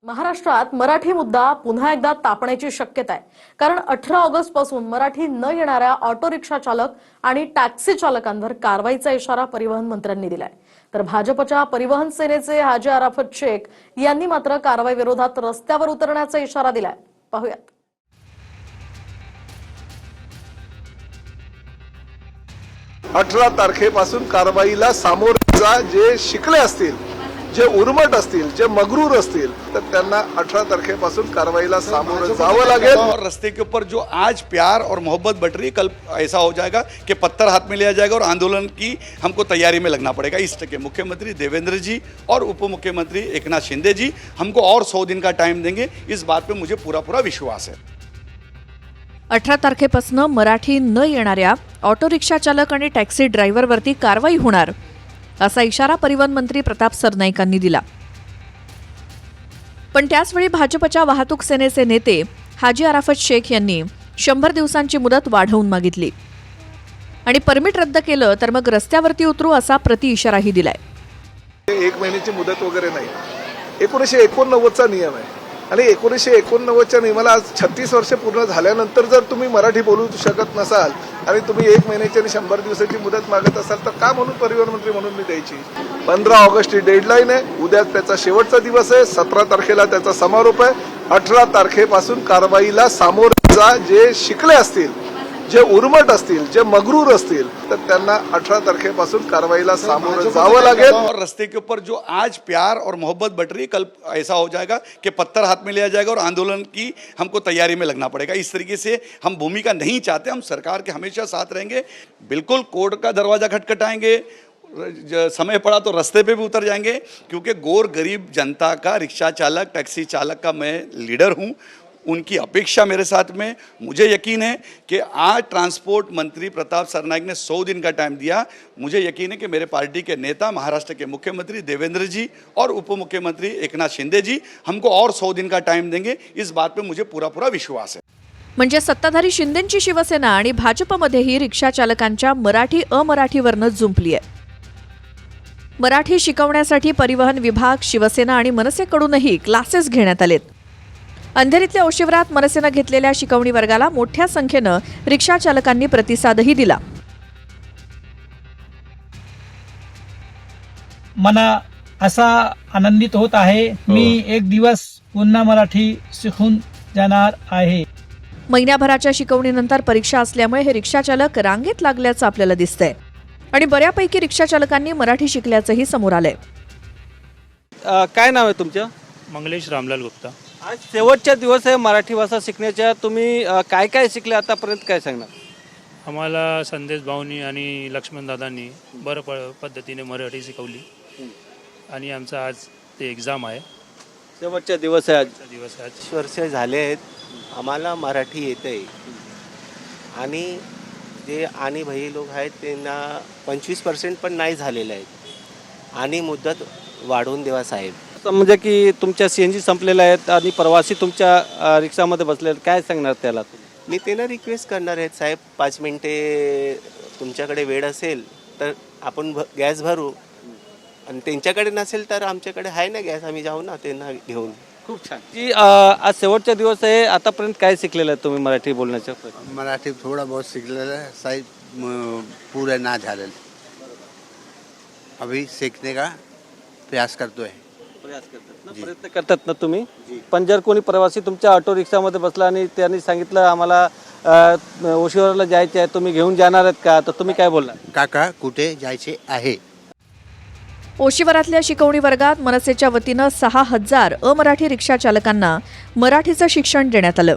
महाराष्ट्रात मराठी मुद्दा पुन्हा एकदा तापण्याची शक्यता आहे। कारण 18 ऑगस्ट पासून मराठी न येणाऱ्या ऑटो रिक्षा चालक आणि टॅक्सी चालकांवर कारवाईचा इशारा परिवहन मंत्र्यांनी दिलाय। तर भाजपच्या परिवहन सेनेचे हाजी आराफत शेख यांनी मात्र कारवाई विरोधात रस्त्यावर उतरण्याचा इशारा दिलाय। पाहूयात। 18 तारखेपासून कारवाईला सामोरे जा। जे शिकले असतील, जे उर्मट असतील, जे मगरूर असतील, तर त्यांना 18 तारखेपासून कारवाईला सामोरे जावं लागेल। और रास्ते के ऊपर जो आज प्यार और मोहब्बत बढ़ रही है, कल ऐसा हो जाएगा कि पत्थर हाथ में लिया जाएगा और आंदोलन की हमको तैयारी में लगना पड़ेगा। इस टके मुख्यमंत्री देवेंद्र जी और उप मुख्यमंत्री एकनाथ शिंदे जी हमको और 100 दिन का टाइम देंगे। इस बात पे मुझे पूरा विश्वास है। 18 तारखेपासून मराठी न येणाऱ्या ऑटो रिक्षा चालक आणि टॅक्सी ड्रायव्हरवरती कारवाई होणार असा इशारा परिवहन मंत्री प्रताप सरनाईकांनी दिला। पण त्याचवेळी भाजपच्या वाहतूक सेनेचे नेते हाजी आराफत शेख यांनी 100 दिवसांची मुदत वाढवून मागितली आणि परमिट रद्द केलं तर मग रस्त्यावरती उतरू असा प्रति इशाराही दिलाय। 1 महिन्याची मुदत वगैरे नाही, 1989चा नियम आहे आणि 1989च्या नियमाला आज 36 वर्ष पूर्ण झाल्यानंतर जर तुम्ही मराठी बोलू शकत नसाल आणि तुम्ही 1 महिन्याची आणि 100 दिवसाची मुदत मागत असाल तर का म्हणून परिवहन मंत्री म्हणून मी द्यायची। 15 ऑगस्ट ही डेडलाईन आहे, उद्या त्याचा शेवटचा दिवस आहे, 17 तारखेला त्याचा समारोप आहे। 18 तारखेपासून कारवाईला सामोरे जा। जे शिकले असतील, जे उर्मट असतील, जे मगरूर असतील, तर त्यांना 18 तारखेपासून कारवाईला सामोरे जावं लागेल। और रास्ते के ऊपर जो आज प्यार और मोहब्बत बढ़ रही है, कल ऐसा हो जाएगा कि पत्थर हाथ में लिया जाएगा और आंदोलन की हमको तैयारी में लगना पड़ेगा। इस तरीके से हम भूमिका नहीं चाहते। हम सरकार के हमेशा साथ रहेंगे। बिल्कुल कोर्ट का दरवाजा खटखटाएंगे, समय पड़ा तो रास्ते पे भी उतर जाएंगे, क्योंकि गोर गरीब जनता का, रिक्शा चालक, टैक्सी चालक का मैं लीडर हूँ। उनकी अपेक्षा मेरे साथ में, मुझे यकीन है कि आज ट्रांसपोर्ट मंत्री प्रताप सरनाईक ने 100 दिन का टाइम दिया। मुझे यकीन है कि मेरे पार्टी के नेता, महाराष्ट्र के मुख्यमंत्री देवेंद्र जी और उप मुख्यमंत्री एकनाथ शिंदे जी हमको और 100 दिन का टाइम देंगे। इस बात पे मुझे पूरा विश्वास है। म्हणजे सत्ताधारी शिंदेंची शिवसेना आणि भाजपमध्येही रिक्षा चालकांच्या मराठी अमराठीवरनं जुंपली आहे। मराठी शिकवण्यासाठी परिवहन विभाग, शिवसेना आणि मनसेकडूनही क्लासेस घेण्यात आलेत। अंधेरीतल्या ओशिवरात मनसेनं घेतलेल्या शिकवणी वर्गाला मोठ्या संख्येनं रिक्षा चालकांनी प्रतिसादही दिला। मला असा आनंदित होत आहे, मी एक दिवस पुन्हा मराठी शिकून जाणार आहे। महिन्याभराच्या शिकवणीनंतर परीक्षा असल्यामुळे हे रिक्षा चालक रांगेत लागल्याचं आपल्याला दिसतंय आणि बऱ्यापैकी रिक्षा चालकांनी मराठी शिकल्याचंही समोर आलंय। काय नाव आहे तुमचं? मंगलेश रामलाल गुप्ता। आज शेवटचा दिवस आहे मराठी भाषा शिकण्याच्या। तुम्ही काय काय शिकले आतापर्यंत, काय सांगणार? आम्हाला संदेश भाऊनी आणि लक्ष्मण दादांनी बरं पद्धतीने मराठी शिकवली आणि आमचा आज ते एक्झाम आहे। शेवटचा दिवस आहे आज। दिवस आहे आज। वर्ष झाले आहेत आम्हाला मराठी येते आणि जे आणि भाई लोक आहेत त्यांना 25% पण नाही झालेले आहेत आणि मुदत वाढवून देवा साहेब। म्हणजे की तुमच्या CNG संपलेल्या आहेत आणि प्रवासी तुमच्या रिक्षामध्ये बसले आहेत, काय सांगणार त्याला? मी त्यांना रिक्वेस्ट करणार आहेत, साहेब 5 मिनिटे तुमच्याकडे वेळ असेल तर आपण गॅस भरू आणि त्यांच्याकडे नसेल तर आमच्याकडे आहे ना गॅस, आम्ही जाऊ ना त्यांना घेऊन। खूप छान। की आज शेवटचा दिवस आहे, आतापर्यंत काय शिकलेलं आहे तुम्ही मराठी बोलण्याच्या? मराठी थोड़ा बहुत सीखलेलं आहे साहेब, पूरा ना झालेलं, अभी सीखने का प्रयास करतोय। प्रयत्न करतात ना तुम्ही? पण जर कोणी प्रवासी तुमच्या ऑटो रिक्षामध्ये बसला आणि त्यांनी सांगितलं आम्हाला ओशिवराला जायचे आहे, तुम्ही घेऊन जाणार आहेत का, तर तुम्ही काय बोलला? काका कुठे जायचे आहे? ओशिवरातल्या शिकवणी वर्गात मनसेच्या वतीनं 6000 अमराठी रिक्षा चालकांना मराठीचं शिक्षण देण्यात आलं।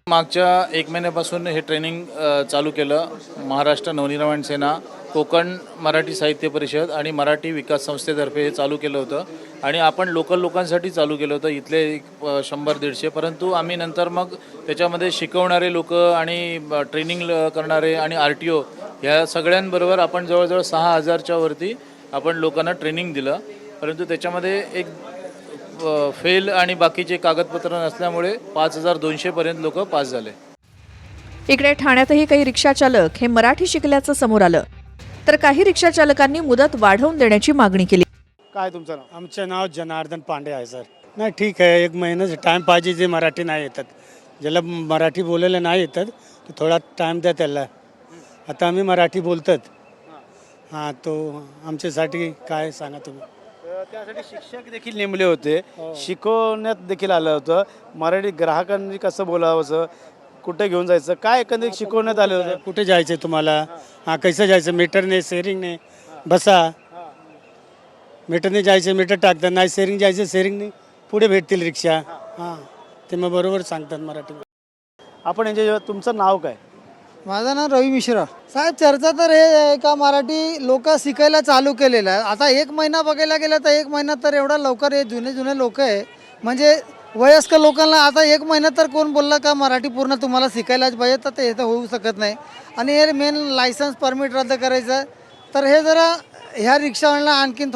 मागच्या 1 महिन्यापासून हे ट्रेनिंग चालू केलं। महाराष्ट्र नवनिर्माण सेना, कोकण मराठी साहित्य परिषद आणि मराठी विकास संस्थेतर्फे हे चालू केलं होतं आणि आपण लोकल लोकांसाठी चालू केलं होतं, इथले 100-150। परंतु आम्ही नंतर मग त्याच्यामध्ये शिकवणारे लोक आणि ट्रेनिंग करणारे आणि RTO ह्या सगळ्यांबरोबर आपण जवळजवळ 6000च्या वरती आपण लोकांना ट्रेनिंग दिलं। परंतु त्याच्यामध्ये एक फेल आणि बाकीचे कागदपत्र नसल्यामुळे 5200 पर्यंत लोक पास झाले। इकडे ठाण्यातही काही रिक्षा चालक हे मराठी शिकल्याचं समोर आलं, तर काही रिक्षा चालकांनी मुदत वाढवून देण्याची मागणी केली। काय तुमचं नाव? आमचं नाव जनार्दन पांडे आहे सर। नाही ठीक आहे, एक महिन्याचा टाईम पाहिजे. जे मराठी नाही येतात, ज्याला मराठी बोलायला नाही येतात तर थोडा टाईम द्या त्याला. आता आम्ही मराठी बोलतात, हां, तो आमच्यासाठी काय सांगा तुम्ही. त्यासाठी शिक्षक देखील नेमले होते, शिकवण्यात देखील आलं होतं. मराठी ग्राहकांनी कसं बोलावं, कुठे घेऊन जायचं, काय एकंदरीत शिकवण्यात आलं होतं. कुठे जायचं तुम्हाला, हां, कसं जायचं, मीटरने शेअरिंगने बसा. मीटरने जायचं, मीटर टाकतात, नाही शेअरिंग जायचं, शेअरिंगने पुढे भेटतील रिक्षा. हां, ते मग बरोबर सांगतात मराठी. आपण यांच्या तुमचं नाव काय? माझं नाव रवी मिश्रा. साहेब, चर्चा तर हे आहे का मराठी लोक शिकायला चालू केलेलं आहे. आता एक महिना बघायला गेलं तर एक महिना तर एवढा लवकर, हे जुने लोक आहे म्हणजे वयस्कर लोकांना आता एक महिना तर कोण बोललं का मराठी पूर्ण तुम्हाला शिकायलाच पाहिजे, तर ते तर होऊ शकत नाही. आणि हे मेन लायसन्स परमिट रद्द करायचं, तर हे जरा ह्या रिक्षावाल्यांना आणखीन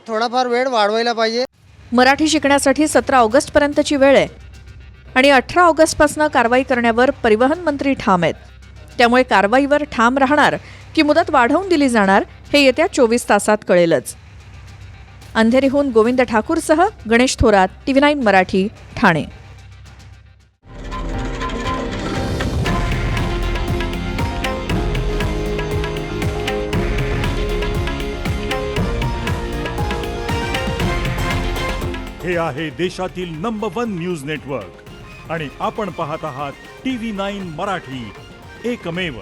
थोडाफार वेळ वाढवायला पाहिजे. मराठी शिकण्यासाठी 17 ऑगस्टपर्यंतची वेळ आहे आणि 18 ऑगस्टपासून कारवाई करण्यावर परिवहन मंत्री ठाम आहेत. त्यामुळे कारवाईवर ठाम राहणार की मुदत वाढवून दिली जाणार हे येत्या 24 तासात कळेलच. अंधेरीहून गोविंद ठाकूरसह गणेश थोरात, TV9 मराठी, ठाणे. हे आहे देशातील नंबर 1 न्यूज नेटवर्क आणि आपण पाहत आहात TV9 मराठी, एकमेव.